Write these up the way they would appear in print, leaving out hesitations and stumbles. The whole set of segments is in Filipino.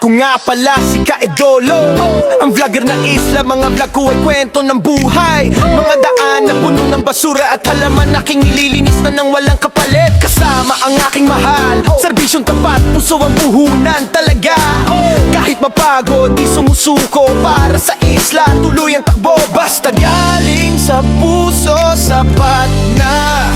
Ako nga pala si Kaidolo, ang vlogger na isla. Mga vlog ko ay kwento ng buhay, mga daan na puno ng basura at halaman. Aking nililinis na ng walang kapalit, kasama ang aking mahal. Serbisyong tapat, puso ang puhunan talaga. Kahit mapagod, di sumusuko para sa isla. Tuloy ang takbo, basta galing sa puso. Sapat na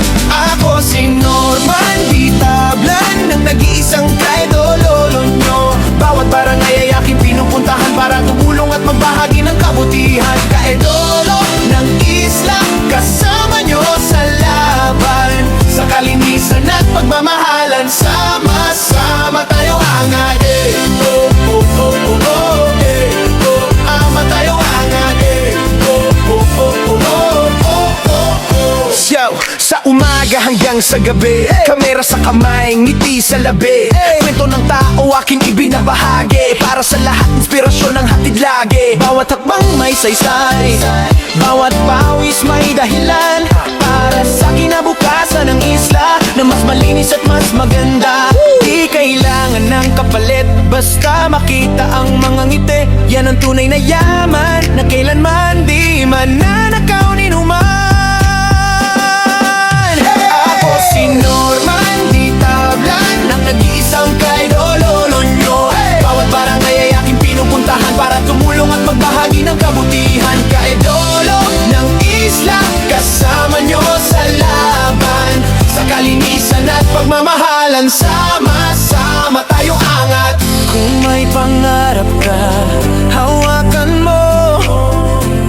ako si Norman Di Tablan, ng nag-iisang Kaidolo nyo. Bawat barangay ay aking pinupuntahan para tumulong at magbahagi ng kabutihan. Kaidolo ng isla, kasama nyo sa laban, sa kalinisan at pagmamahalan. Sama-sama tayo angat, oh, oh, oh, oh, oh, oh. Ama tayo angat, oh, oh, oh, oh, oh, oh, oh. Yo, sa umaga hanggang sa gabi, kamera sa kamay, ngiti sa labi. Kwento ng tao aking ibinabahagi, para sa lahat inspirasyon ang hatid lagi. Bawat hakbang may saysay, bawat pawis may dahilan, para sa kinabukasan ng isla na mas malinis at mas maganda. Di kailangan ng kapalit, basta makita ang mga ngiti. Yan ang tunay na yaman, na kailanman di mananakaw ni numan. Ako si Norman Di Tablan, ng nag-iisang Kaidolo nyo. Bawat barangay ay aking pinupuntahan para tumulong at magbahagi ng kabutihan. Kaidolo ng isla, kasama nyo sa laban, sa kalinisan at pagmamahalan. Sama-sama tayo angat. Kung may pangarap ka, hawakan mo.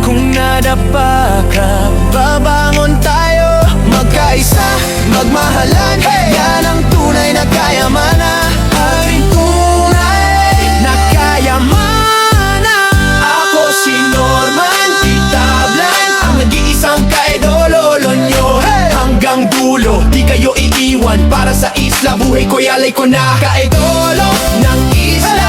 Kung nadapa ka, babangon tayo. Magkaisa, magmahalan, yan ang tunay na kayamanan. Ay tunay na kayamanan. Ako si Norman Di Tablan, ang nag-iisang Kaidolo nyo. Hanggang dulo, di kayo iiwan, para sa isla buhay ko'y alay ko na. Kaidolo ng isla,